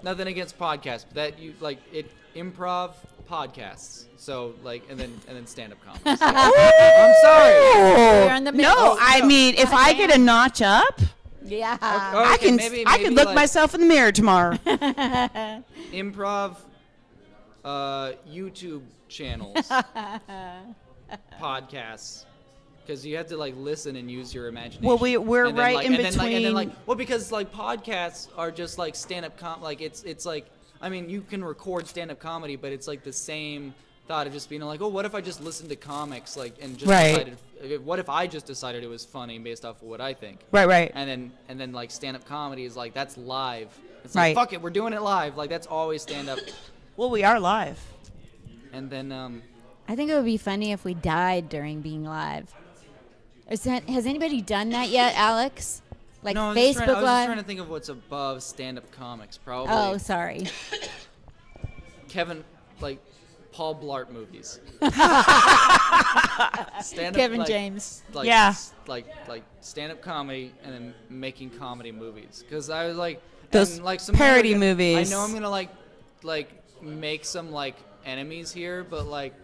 nothing against podcasts, but that you like it improv podcasts. So like, and then stand up comedy. So, I'm sorry. We're in the middle. No, I mean, if I get a notch up, Yeah. I Okay, can maybe I can look like myself in the mirror tomorrow. improv, YouTube channels, podcasts. Because you have to like listen and use your imagination. Well, we're And then, right like, in and then, like, and then, like, between- well, because like podcasts are just like stand-up like it's like, I mean, you can record stand-up comedy, but it's like the same thought of just being like, oh, what if I just listened to comics like and just Right. decided, what if I just decided it was funny based off of what I think. Right. And then like stand-up comedy is like that's live. It's Right. like fuck it, we're doing it live. Like that's always stand-up. Well, we are live. And then I think it would be funny if we died during being live. Has anybody done that yet, Alex? Like no, I was Facebook just trying, I was just Live? trying to think of what's above stand-up comics. Probably. Oh, sorry. Kevin, like Paul Blart movies. Stand-up, Kevin like, James. Like, Yeah. Like stand-up comedy and then making comedy movies. Because I was like, Those and, like some parody I movies. know I'm gonna like make some like enemies here, but like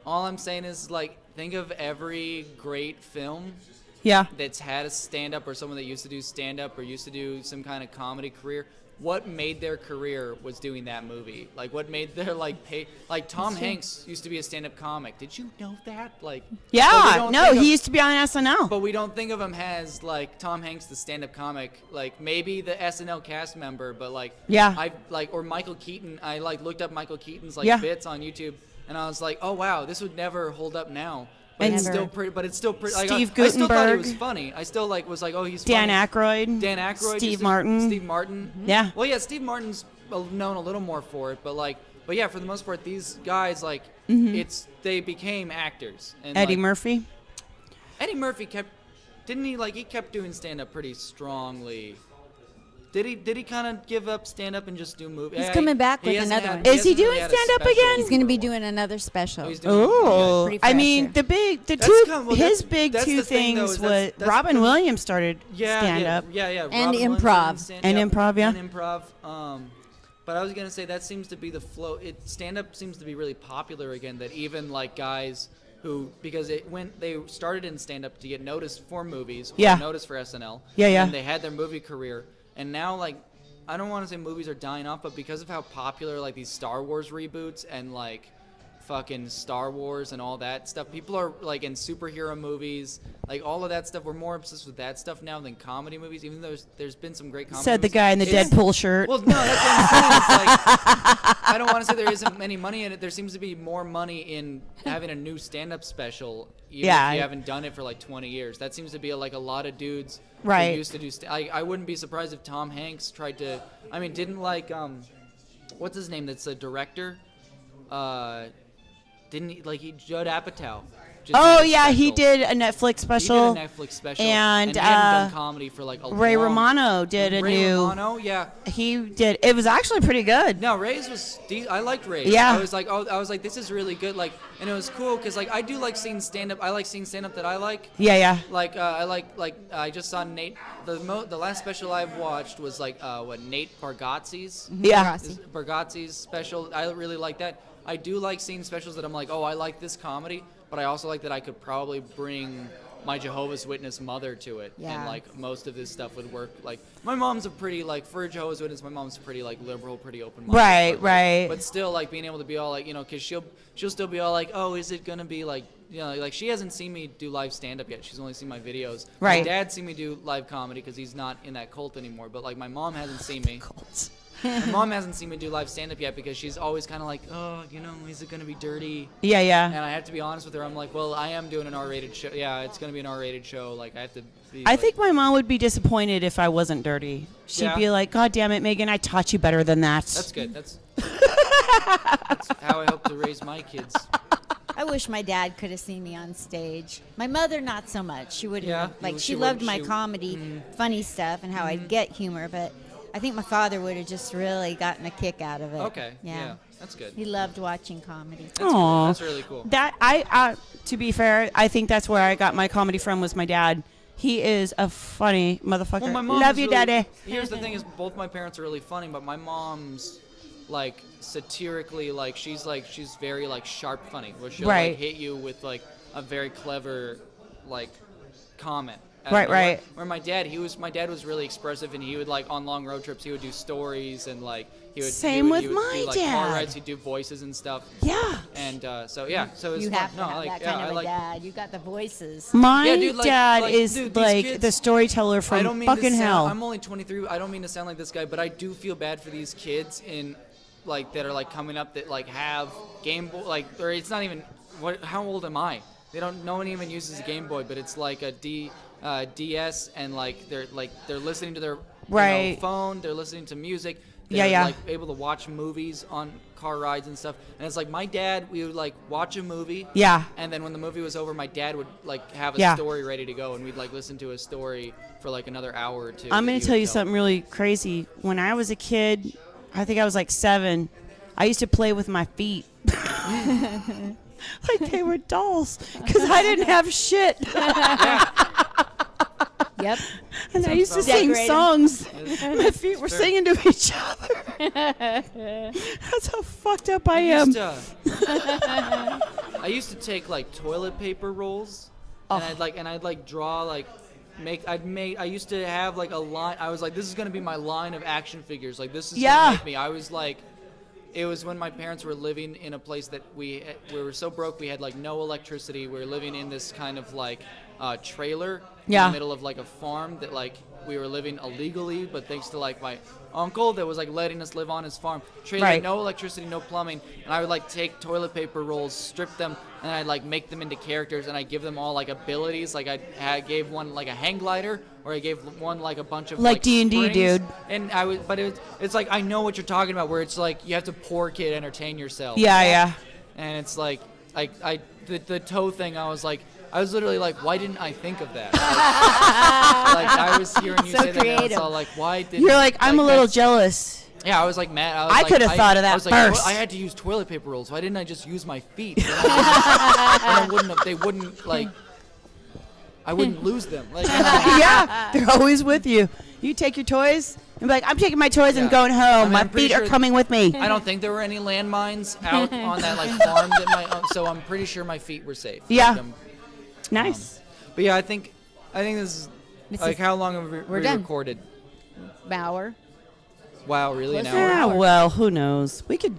all I'm saying is like think of every great film Yeah. that's had a stand-up or someone that used to do stand-up or used to do some kind of comedy career. What made their career was doing that movie. Like what made their like pay. Like Tom Hanks used to be a stand-up comic. Did you know that? Like but we Yeah. don't No, think of- he used to be on SNL. But we don't think of him as like Tom Hanks, the stand-up comic. Like maybe the SNL cast member, but like Yeah. I like or Michael Keaton. I like looked up Michael Keaton's like Yeah. bits on YouTube, and I was like, oh wow, this would never hold up now. But And it's Never. still pretty. But it's still pretty. Like, Steve I still thought it Guttenberg. was funny. I still like was like, oh, he's Dan funny. Aykroyd. Dan Aykroyd, Steve used to- Martin. Steve Martin. Yeah. Well, yeah, Steve Martin's known a little more for it, but yeah, for the most part, these guys they became actors. And Eddie like, Murphy. Eddie Murphy he kept doing stand up pretty strongly. Did he kind of give up stand up and just do movies? He's coming back He with hasn't another had- one. he Is he hasn't really doing had a stand-up special. again? He's going to be doing another special. Oh, he's doing- Oh, Pretty I fresh mean, here. the That's two kind of- well, his that's- big that's two the thing, though, things is was that's Robin the- Williams started Yeah, stand up. Yeah. And Robin Williams improv. did stand- And improv, yeah. And improv. But I was gonna say that seems to be the flow. Stand up seems to be really popular again. That even like guys who because they started in stand up to get noticed for movies, or Yeah. noticed for SNL. Yeah, yeah. And they had their movie career, and now like I don't want to say movies are dying off, but because of how popular like these Star Wars reboots and like fucking Star Wars and all that stuff. People are like in superhero movies, like all of that stuff. We're more obsessed with that stuff now than comedy movies, even though there's been some great comedy Said the movies. guy in the Deadpool shirt. Well, no, that's what I'm saying. It's like, I don't want to say there isn't any money in it. There seems to be more money in having a new stand-up special, even if you haven't done it for like 20 years. That seems to be like a lot of dudes who used to do. I wouldn't be surprised if Tom Hanks tried to. I mean, didn't like what's his name? That's a director. Didn't he, like Judd Apatow? He did a Netflix special. He did a Netflix special, and he hadn't done comedy for like a Ray long. Romano did a Ray new. Romano, yeah. He did. It was actually pretty good. No, Ray's was. I liked Ray's. Yeah. I was like, this is really good. Like, and it was cool because like I do like seeing stand up. I like seeing stand up that I like. Yeah. Like I just saw Nate. The last special I watched was like Nate Bargatze's. Yeah. Bargatze's special. I really like that. I do like seeing specials that I'm like, oh, I like this comedy, but I also like that I could probably bring my Jehovah's Witness mother to it, and like most of this stuff would work. Like my mom's a pretty like for a Jehovah's Witness, my mom's pretty like liberal, pretty open-minded. Right. But still, like being able to be all like, because she'll still be all like, oh, is it gonna be like, like she hasn't seen me do live stand-up yet. She's only seen my videos. Right. My dad's seen me do live comedy because he's not in that cult anymore. But like my mom hasn't seen me. My mom hasn't seen me do live stand-up yet because she's always kind of like, oh, is it going to be dirty? Yeah. And I have to be honest with her. I'm like, well, I am doing an R-rated show. Yeah, it's going to be an R-rated show. Like, I have to be I think my mom would be disappointed if I wasn't dirty. She'd be like, God damn it, Megan, I taught you better than that. That's good. That's how I hope to raise my kids. I wish my dad could have seen me on stage. My mother, not so much. She wouldn't. Yeah, Like, she she loved wouldn't- my she- comedy, funny stuff, and how I'd get humor, but I think my father would have just really gotten a kick out of it. Okay. Yeah. That's good. He loved watching comedy. Aw. That's really cool. That I to be fair, I think that's where I got my comedy from was my dad. He is a funny motherfucker. Well, my mom Love is you, really- daddy. Here's the thing: is both my parents are really funny, but my mom's like satirically, like she's very like sharp funny, where she'll like hit you with like a very clever like comment. Right. Where my dad was really expressive, and he would like on long road trips he would do stories and like he would Same with do, my like, dad. Car rides, he'd do voices and stuff. Yeah. And so it's You fun. have to No, have I like, that kind yeah, of I a like, dad. You got the voices. My Yeah, dude, like- dad like, is dude, these like kids- the storyteller I from don't mean fucking to sound, hell. I'm only 23. I don't mean to sound like this guy, but I do feel bad for these kids in like that are like coming up that like have Game Boy, like, or it's not even. How old am I? No one even uses a Game Boy, but it's like a DS, and like they're listening to their phone. They're listening to music. They're like able to watch movies on car rides and stuff. And it's like my dad, we would like watch a movie. Yeah. And then when the movie was over, my dad would like have a story ready to go, and we'd like listen to a story for like another hour or two. I'm going to tell you something really crazy. When I was a kid, I think I was like 7, I used to play with my feet. Like they were dolls because I didn't have shit. Yep. And I used to sing Decorate 'em. songs. My feet were singing to each other. That's how fucked up I am. I used to take like toilet paper rolls, and I'd draw like I used to have like a line. I was like, this is gonna be my line of action figures. Like this is gonna make me. I was like, it was when my parents were living in a place that we were so broke we had like no electricity. We were living in this kind of like trailer in the middle of like a farm that like we were living illegally, but thanks to like my uncle that was like letting us live on his farm. Trailer, no electricity, no plumbing, and I would like take toilet paper rolls, strip them, and I'd like make them into characters, and I give them all like abilities. Like I gave one like a hang glider, or I gave one like a bunch of like D&D, springs. dude. And it's like I know what you're talking about, where it's like you have to poor kid entertain yourself. Yeah. And it's like the toe thing. I was literally like, why didn't I think of that? Like I was hearing you So say that, and I was creative. all like, why didn't? You're like, I'm a little that's- jealous. Yeah, I was like mad. I could have thought of that I was like, first. I had to use toilet paper rolls. Why didn't I just use my feet? Then I wouldn't have. They wouldn't like. I wouldn't lose them. Like, Yeah, they're always with you. You take your toys and be like, I'm taking my toys and going home. I mean, my I'm pretty feet are sure- coming with me. I don't think there were any landmines out on that like farm so I'm pretty sure my feet were safe. Yeah. Like, Nice. but yeah, I think this is like how long have we done. recorded? Bauer. Wow, really? An Close hour? to Yeah, well, who knows? We could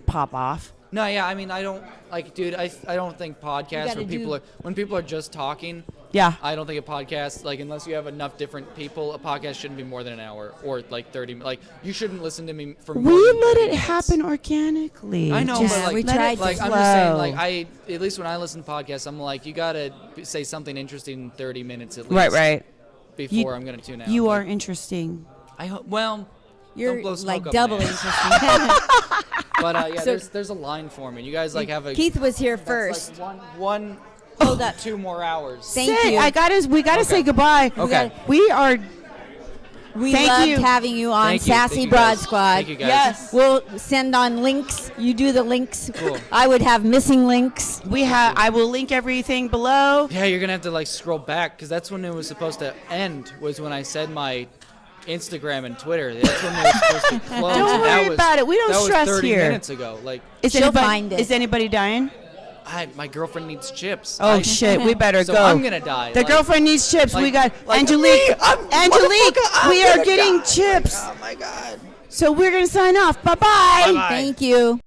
pop off. No, yeah, I mean, I don't like, dude. I don't think podcasts gotta when people are just talking. Yeah. I don't think a podcast, like, unless you have enough different people, a podcast shouldn't be more than an hour or like 30. Like, you shouldn't listen to me for. We more than let 30 it minutes. happen organically. I know, Just but like, we let tried it to like I'm flow. just saying, like at least when I listen to podcasts, I'm like, you gotta say something interesting in 30 minutes at least. Right. Before I'm gonna tune out. You Like, are interesting. I hope. Well, You're don't blow smoke like up double my ass. interesting. But yeah, So- there's a line for me. You guys like have a. Keith was here that's first. Like one. Hold up. 2 more hours. Thank Sid, you. we gotta Okay. say goodbye. Okay. We are. We Thank loved you. having you on Thank you. Sassy Thank you, Broad guys. Squad. Thank you, guys. Yes. We'll send on links. You do the links. Cool. I would have missing links. I will link everything below. Yeah, you're gonna have to like scroll back because that's when it was supposed to end. Was when I said my Instagram and Twitter. That's when it was supposed to close. Don't and worry that was, about it. We don't that stress was 30 here. minutes ago. Like, She'll find it. Is anybody dying? my girlfriend needs chips. Oh shit, we better So go. I'm gonna die. The like, girlfriend needs chips. like- we got like Angelique. me, Angelique, motherfucker, I'm we are gonna getting die. chips. Oh my god. So we're gonna sign off. Bye bye. Bye-bye. Thank you.